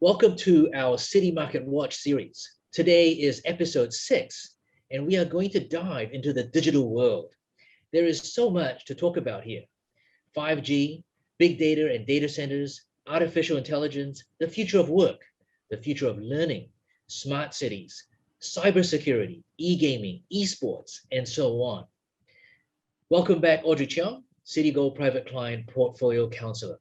Welcome to our Citi Market Watch series. Today is episode 6, and we are going to dive into the digital world. There is so much to talk about here. 5G, big data and data centers, artificial intelligence, the future of work, the future of learning, smart cities, cybersecurity, e-gaming, esports, and so on. Welcome back, Audrey Cheong, Citigold Private Client Portfolio Counselor.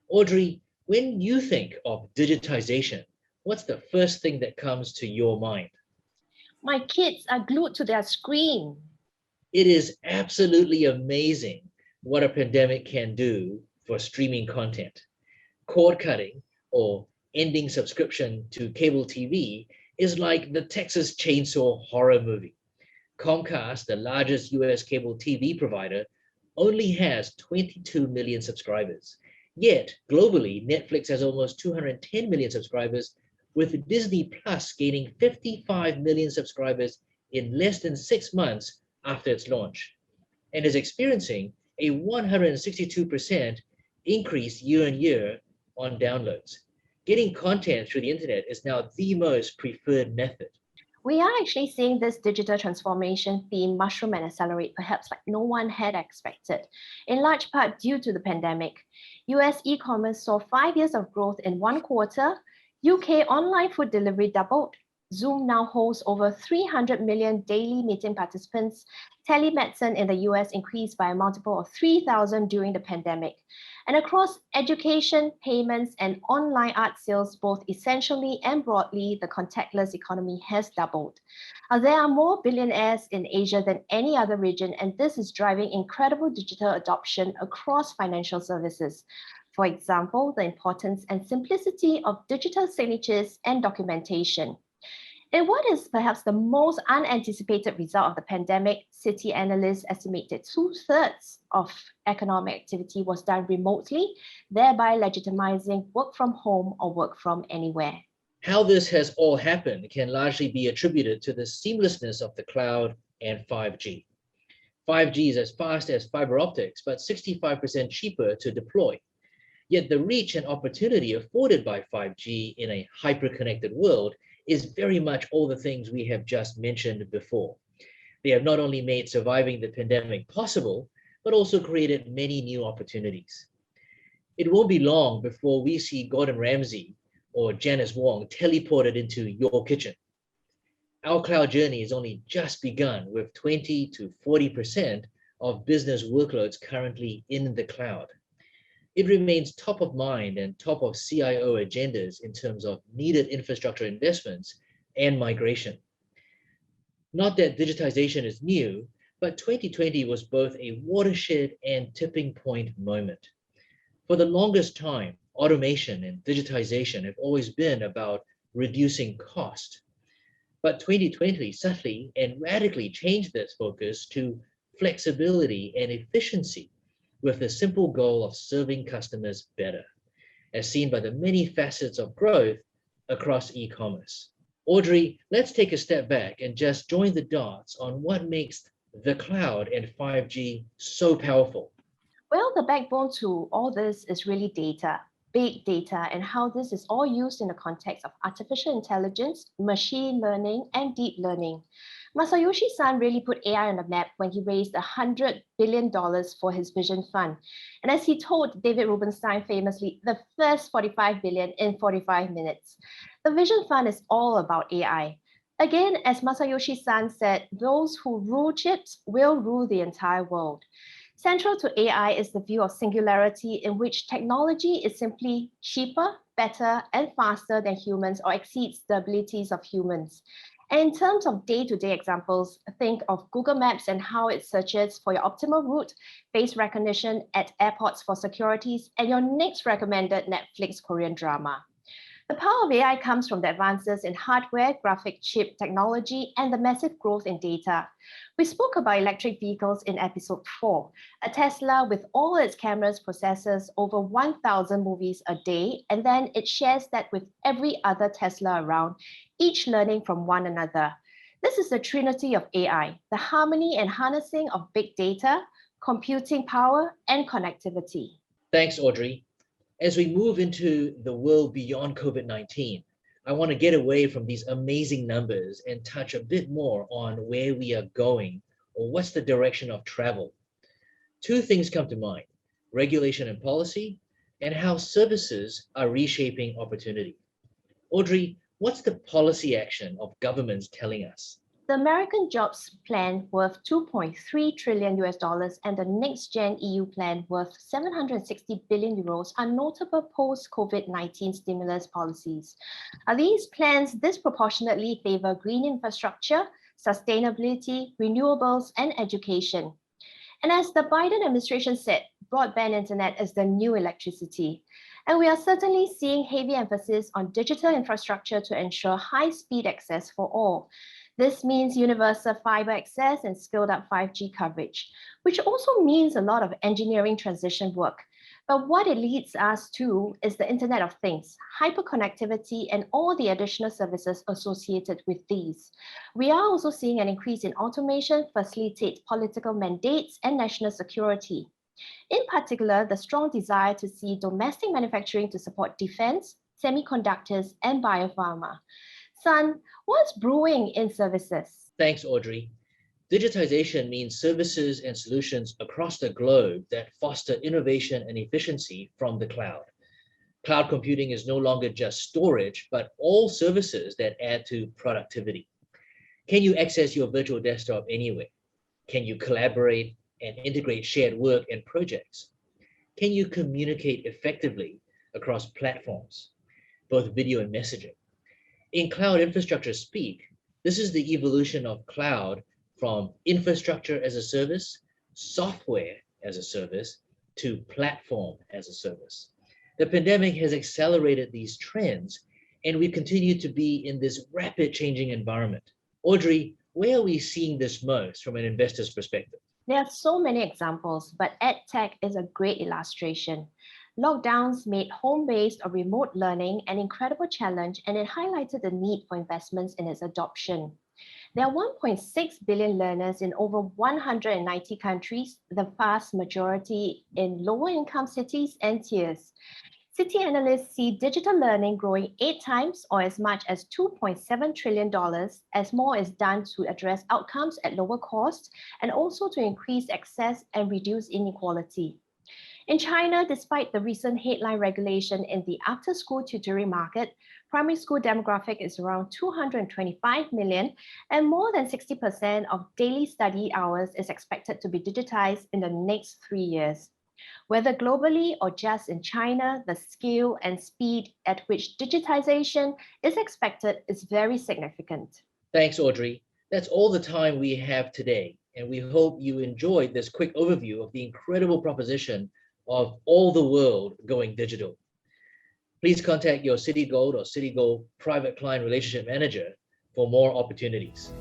Audrey, when you think of digitization, what's the first thing that comes to your mind? My kids are glued to their screen. It is absolutely amazing what a pandemic can do for streaming content. Cord cutting or ending subscription to cable TV is like the Texas Chainsaw horror movie. Comcast, the largest US cable TV provider, only has 22 million subscribers. Yet, globally, Netflix has almost 210 million subscribers, with Disney Plus gaining 55 million subscribers in less than 6 months after its launch, and is experiencing a 162% increase year on year on downloads. Getting content through the internet is now the most preferred method. We are actually seeing this digital transformation theme mushroom and accelerate perhaps like no one had expected, in large part due to the pandemic. US e-commerce saw 5 years of growth in one quarter. UK online food delivery doubled. Zoom now hosts over 300 million daily meeting participants. Telemedicine in the US increased by a multiple of 3,000 during the pandemic. And across education, payments, and online art sales, both essentially and broadly, the contactless economy has doubled. There are more billionaires in Asia than any other region, and this is driving incredible digital adoption across financial services. For example, the importance and simplicity of digital signatures and documentation. And what is perhaps the most unanticipated result of the pandemic, Citi analysts estimated 2/3 of economic activity was done remotely, thereby legitimizing work from home or work from anywhere. How this has all happened can largely be attributed to the seamlessness of the cloud and 5G. 5G is as fast as fiber optics, but 65% cheaper to deploy. Yet the reach and opportunity afforded by 5G in a hyper-connected world is very much all the things we have just mentioned before. They have not only made surviving the pandemic possible, but also created many new opportunities. It won't be long before we see Gordon Ramsay or Janice Wong teleported into your kitchen. Our cloud journey has only just begun, with 20 to 40% of business workloads currently in the cloud. It remains top of mind and top of CIO agendas in terms of needed infrastructure investments and migration. Not that digitization is new, but 2020 was both a watershed and tipping point moment. For the longest time, automation and digitization have always been about reducing cost. But 2020 subtly and radically changed this focus to flexibility and efficiency, with the simple goal of serving customers better, as seen by the many facets of growth across e-commerce. Audrey, let's take a step back and just join the dots on what makes the cloud and 5G so powerful. Well, the backbone to all this is really data, big data, and how this is all used in the context of artificial intelligence, machine learning, and deep learning. Masayoshi Son really put AI on the map when he raised $100 billion for his Vision Fund. And as he told David Rubenstein famously, the first 45 billion in 45 minutes. The Vision Fund is all about AI. Again, as Masayoshi Son said, those who rule chips will rule the entire world. Central to AI is the view of singularity, in which technology is simply cheaper, better, and faster than humans, or exceeds the abilities of humans. And in terms of day-to-day examples, think of Google Maps and how it searches for your optimal route, face recognition at airports for securities, and your next recommended Netflix Korean drama. The power of AI comes from the advances in hardware, graphic chip technology, and the massive growth in data. We spoke about electric vehicles in episode 4. A Tesla with all its cameras processes over 1,000 movies a day, and then it shares that with every other Tesla around, each learning from one another. This is the trinity of AI, the harmony and harnessing of big data, computing power, and connectivity. Thanks, Audrey. As we move into the world beyond COVID-19, I want to get away from these amazing numbers and touch a bit more on where we are going or what's the direction of travel. Two things come to mind: regulation and policy, and how services are reshaping opportunity. Audrey, what's the policy action of governments telling us? The American Jobs Plan worth 2.3 trillion US dollars and the Next Gen EU plan worth 760 billion euros are notable post-COVID-19 stimulus policies. These plans disproportionately favor green infrastructure, sustainability, renewables, and education. And as the Biden administration said, broadband internet is the new electricity. And we are certainly seeing heavy emphasis on digital infrastructure to ensure high-speed access for all. This means universal fiber access and scaled up 5G coverage, which also means a lot of engineering transition work. But what it leads us to is the Internet of Things, hyperconnectivity, and all the additional services associated with these. We are also seeing an increase in automation, facilitate political mandates, and national security. In particular, the strong desire to see domestic manufacturing to support defense, semiconductors, and biopharma. Sun, what's brewing in services? Thanks, Audrey. Digitization means services and solutions across the globe that foster innovation and efficiency from the cloud. Cloud computing is no longer just storage, but all services that add to productivity. Can you access your virtual desktop anywhere? Can you collaborate and integrate shared work and projects? Can you communicate effectively across platforms, both video and messaging? In cloud infrastructure speak, this is the evolution of cloud from infrastructure as a service, software as a service, to platform as a service. The pandemic has accelerated these trends, and we continue to be in this rapid changing environment. Audrey, where are we seeing this most from an investor's perspective? There are so many examples, but EdTech is a great illustration. Lockdowns made home-based or remote learning an incredible challenge, and it highlighted the need for investments in its adoption. There are 1.6 billion learners in over 190 countries, the vast majority in lower-income cities and tiers. Citi analysts see digital learning growing 8 times or as much as $2.7 trillion as more is done to address outcomes at lower cost and also to increase access and reduce inequality. In China, despite the recent headline regulation in the after-school tutoring market, primary school demographic is around 225 million, and more than 60% of daily study hours is expected to be digitized in the next 3 years. Whether globally or just in China, the scale and speed at which digitization is expected is very significant. Thanks, Audrey. That's all the time we have today, and we hope you enjoyed this quick overview of the incredible proposition of all the world going digital. Please contact your Citigold or Citigold Private Client Relationship Manager for more opportunities.